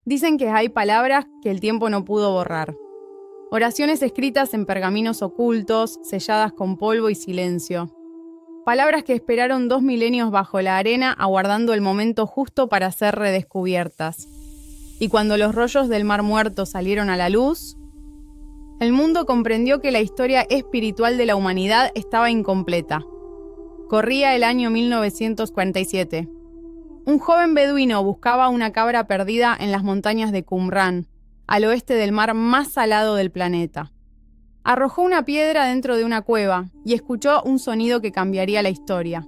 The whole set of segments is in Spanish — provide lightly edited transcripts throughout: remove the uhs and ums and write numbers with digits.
Dicen que hay palabras que el tiempo no pudo borrar. Oraciones escritas en pergaminos ocultos, selladas con polvo y silencio. Palabras que esperaron 2 milenios bajo la arena, aguardando el momento justo para ser redescubiertas. Y cuando los rollos del Mar Muerto salieron a la luz, el mundo comprendió que la historia espiritual de la humanidad estaba incompleta. Corría el año 1947. Un joven beduino buscaba una cabra perdida en las montañas de Qumran, al oeste del mar más salado del planeta. Arrojó una piedra dentro de una cueva y escuchó un sonido que cambiaría la historia: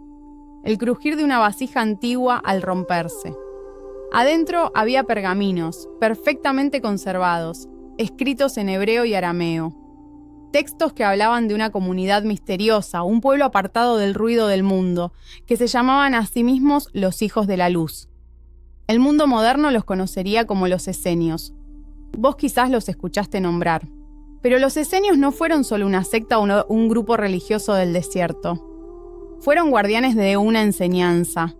el crujir de una vasija antigua al romperse. Adentro había pergaminos, perfectamente conservados, escritos en hebreo y arameo. Textos que hablaban de una comunidad misteriosa, un pueblo apartado del ruido del mundo, que se llamaban a sí mismos los hijos de la luz. El mundo moderno los conocería como los esenios. Vos quizás los escuchaste nombrar. Pero los esenios no fueron solo una secta o un grupo religioso del desierto. Fueron guardianes de una enseñanza,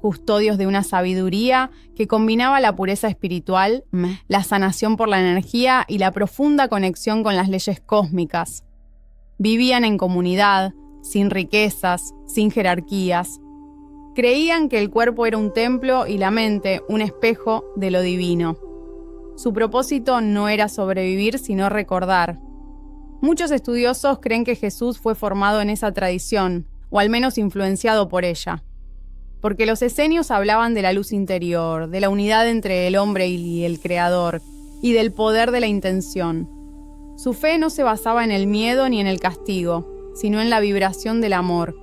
custodios de una sabiduría que combinaba la pureza espiritual, la sanación por la energía y la profunda conexión con las leyes cósmicas. Vivían en comunidad, sin riquezas, sin jerarquías. Creían que el cuerpo era un templo y la mente un espejo de lo divino. Su propósito no era sobrevivir, sino recordar. Muchos estudiosos creen que Jesús fue formado en esa tradición, o al menos influenciado por ella. Porque los esenios hablaban de la luz interior, de la unidad entre el hombre y el Creador, y del poder de la intención. Su fe no se basaba en el miedo ni en el castigo, sino en la vibración del amor.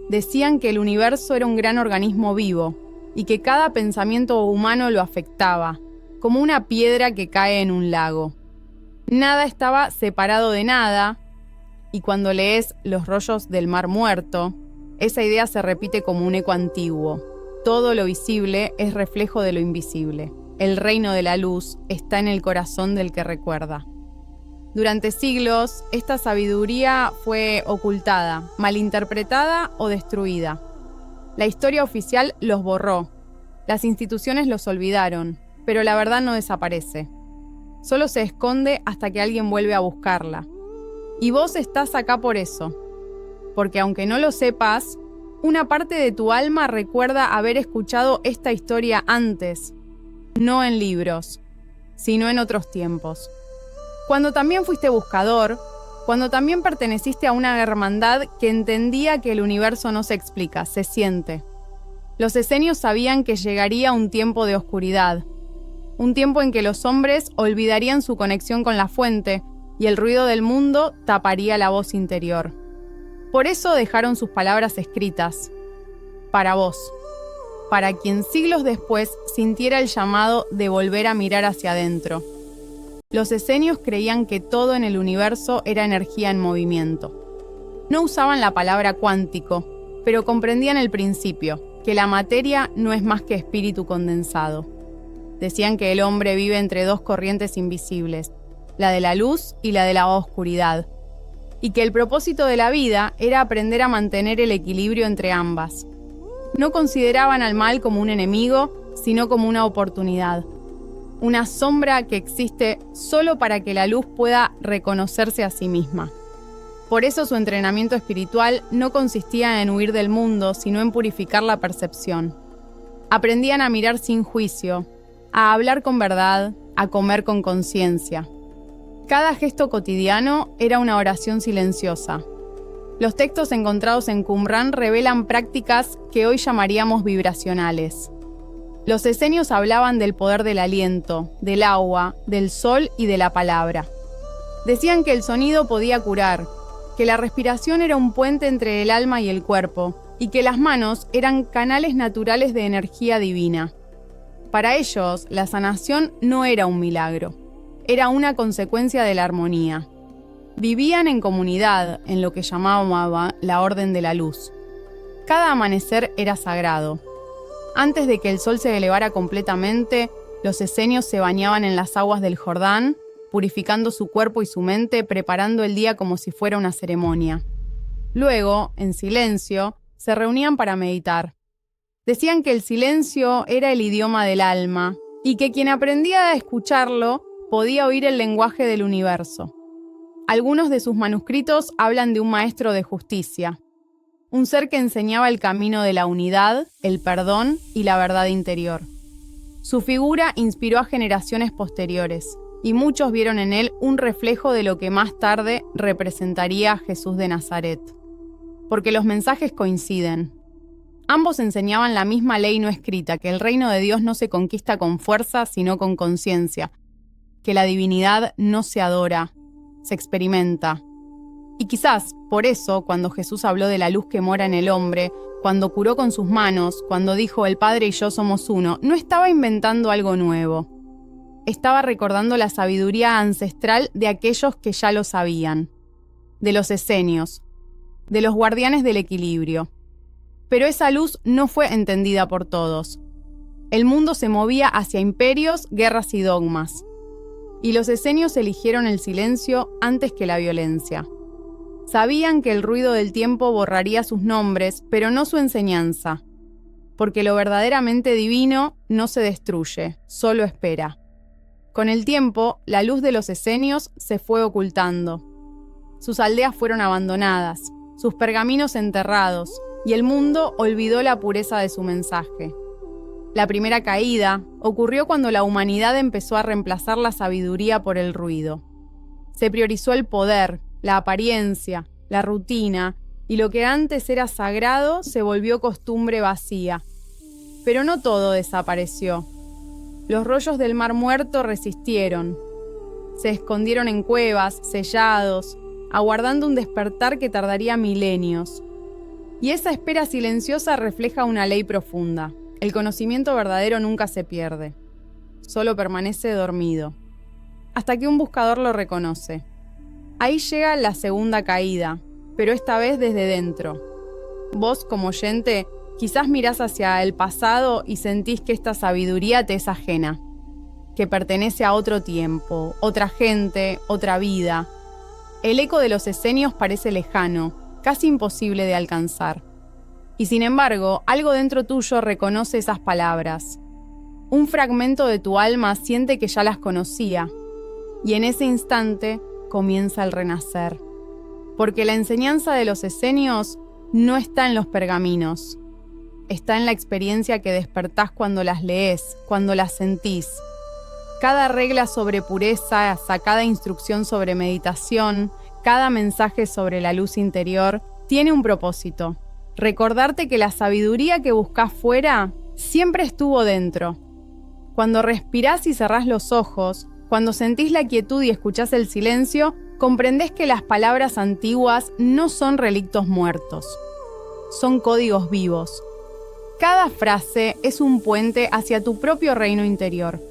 Decían que el universo era un gran organismo vivo, y que cada pensamiento humano lo afectaba, como una piedra que cae en un lago. Nada estaba separado de nada, y cuando lees Los rollos del Mar Muerto, esa idea se repite como un eco antiguo. Todo lo visible es reflejo de lo invisible. El reino de la luz está en el corazón del que recuerda. Durante siglos, esta sabiduría fue ocultada, malinterpretada o destruida. La historia oficial los borró. Las instituciones los olvidaron, pero la verdad no desaparece. Solo se esconde hasta que alguien vuelve a buscarla. Y vos estás acá por eso. Porque aunque no lo sepas, una parte de tu alma recuerda haber escuchado esta historia antes, no en libros, sino en otros tiempos. Cuando también fuiste buscador, cuando también perteneciste a una hermandad que entendía que el universo no se explica, se siente. Los esenios sabían que llegaría un tiempo de oscuridad, un tiempo en que los hombres olvidarían su conexión con la fuente y el ruido del mundo taparía la voz interior. Por eso dejaron sus palabras escritas, para vos, para quien siglos después sintiera el llamado de volver a mirar hacia adentro. Los esenios creían que todo en el universo era energía en movimiento. No usaban la palabra cuántico, pero comprendían el principio, que la materia no es más que espíritu condensado. Decían que el hombre vive entre dos corrientes invisibles, la de la luz y la de la oscuridad, y que el propósito de la vida era aprender a mantener el equilibrio entre ambas. No consideraban al mal como un enemigo, sino como una oportunidad, una sombra que existe solo para que la luz pueda reconocerse a sí misma. Por eso su entrenamiento espiritual no consistía en huir del mundo, sino en purificar la percepción. Aprendían a mirar sin juicio, a hablar con verdad, a comer con conciencia. Cada gesto cotidiano era una oración silenciosa. Los textos encontrados en Qumran revelan prácticas que hoy llamaríamos vibracionales. Los esenios hablaban del poder del aliento, del agua, del sol y de la palabra. Decían que el sonido podía curar, que la respiración era un puente entre el alma y el cuerpo, y que las manos eran canales naturales de energía divina. Para ellos, la sanación no era un milagro. Era una consecuencia de la armonía. Vivían en comunidad, en lo que llamaban la Orden de la Luz. Cada amanecer era sagrado. Antes de que el sol se elevara completamente, los esenios se bañaban en las aguas del Jordán, purificando su cuerpo y su mente, preparando el día como si fuera una ceremonia. Luego, en silencio, se reunían para meditar. Decían que el silencio era el idioma del alma, y que quien aprendía a escucharlo podía oír el lenguaje del universo. Algunos de sus manuscritos hablan de un maestro de justicia, un ser que enseñaba el camino de la unidad, el perdón y la verdad interior. Su figura inspiró a generaciones posteriores, y muchos vieron en él un reflejo de lo que más tarde representaría a Jesús de Nazaret. Porque los mensajes coinciden. Ambos enseñaban la misma ley no escrita, que el reino de Dios no se conquista con fuerza, sino con conciencia, que la divinidad no se adora, se experimenta. Y quizás, por eso, cuando Jesús habló de la luz que mora en el hombre, cuando curó con sus manos, cuando dijo el Padre y yo somos uno, no estaba inventando algo nuevo. Estaba recordando la sabiduría ancestral de aquellos que ya lo sabían, de los esenios, de los guardianes del equilibrio. Pero esa luz no fue entendida por todos. El mundo se movía hacia imperios, guerras y dogmas. Y los esenios eligieron el silencio antes que la violencia. Sabían que el ruido del tiempo borraría sus nombres, pero no su enseñanza. Porque lo verdaderamente divino no se destruye, solo espera. Con el tiempo, la luz de los esenios se fue ocultando. Sus aldeas fueron abandonadas, sus pergaminos enterrados, y el mundo olvidó la pureza de su mensaje. La primera caída ocurrió cuando la humanidad empezó a reemplazar la sabiduría por el ruido. Se priorizó el poder, la apariencia, la rutina, y lo que antes era sagrado se volvió costumbre vacía. Pero no todo desapareció. Los rollos del Mar Muerto resistieron. Se escondieron en cuevas, sellados, aguardando un despertar que tardaría milenios. Y esa espera silenciosa refleja una ley profunda. El conocimiento verdadero nunca se pierde. Solo permanece dormido. Hasta que un buscador lo reconoce. Ahí llega la segunda caída, pero esta vez desde dentro. Vos, como oyente, quizás mirás hacia el pasado y sentís que esta sabiduría te es ajena, que pertenece a otro tiempo, otra gente, otra vida. El eco de los esenios parece lejano, casi imposible de alcanzar. Y sin embargo, algo dentro tuyo reconoce esas palabras. Un fragmento de tu alma siente que ya las conocía, y en ese instante comienza el renacer. Porque la enseñanza de los esenios no está en los pergaminos, está en la experiencia que despertás cuando las lees, cuando las sentís. Cada regla sobre pureza, cada instrucción sobre meditación, cada mensaje sobre la luz interior tiene un propósito. Recordarte que la sabiduría que buscás fuera siempre estuvo dentro. Cuando respirás y cerrás los ojos, cuando sentís la quietud y escuchás el silencio, comprendés que las palabras antiguas no son relictos muertos. Son códigos vivos. Cada frase es un puente hacia tu propio reino interior.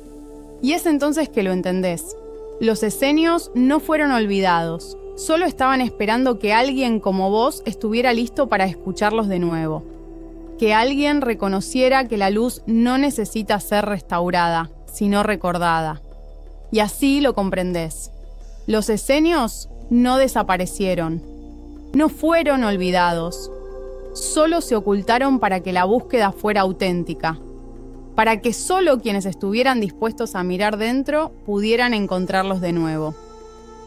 Y es entonces que lo entendés. Los esenios no fueron olvidados. Solo estaban esperando que alguien como vos estuviera listo para escucharlos de nuevo. Que alguien reconociera que la luz no necesita ser restaurada, sino recordada. Y así lo comprendés. Los esenios no desaparecieron. No fueron olvidados. Solo se ocultaron para que la búsqueda fuera auténtica. Para que solo quienes estuvieran dispuestos a mirar dentro pudieran encontrarlos de nuevo.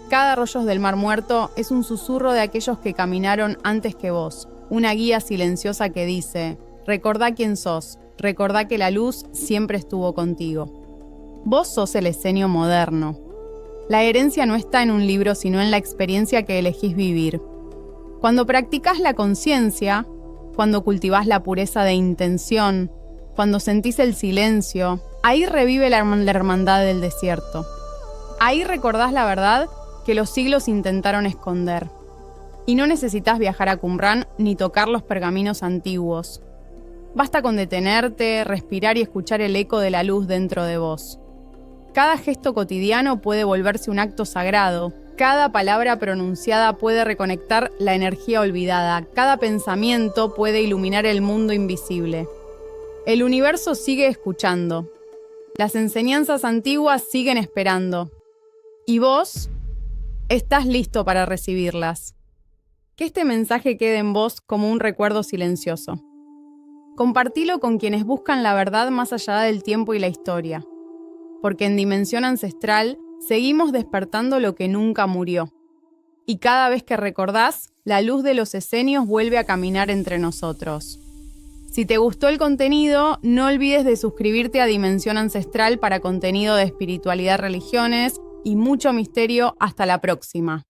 Cada rollo del Mar Muerto es un susurro de aquellos que caminaron antes que vos, una guía silenciosa que dice: recordá quién sos, recordá que la luz siempre estuvo contigo. Vos sos el esenio moderno. La herencia no está en un libro, sino en la experiencia que elegís vivir. Cuando practicás la conciencia, cuando cultivás la pureza de intención, cuando sentís el silencio, ahí revive la hermandad del desierto. Ahí recordás la verdad que los siglos intentaron esconder. Y no necesitas viajar a Qumran ni tocar los pergaminos antiguos. Basta con detenerte, respirar y escuchar el eco de la luz dentro de vos. Cada gesto cotidiano puede volverse un acto sagrado. Cada palabra pronunciada puede reconectar la energía olvidada. Cada pensamiento puede iluminar el mundo invisible. El universo sigue escuchando. Las enseñanzas antiguas siguen esperando. Y vos estás listo para recibirlas. Que este mensaje quede en vos como un recuerdo silencioso. Compartilo con quienes buscan la verdad más allá del tiempo y la historia. porque en Dimensión Ancestral seguimos despertando lo que nunca murió. Y cada vez que recordás, la luz de los esenios vuelve a caminar entre nosotros. Si te gustó el contenido, no olvides de suscribirte a Dimensión Ancestral para contenido de espiritualidad, religiones y mucho misterio. Hasta la próxima.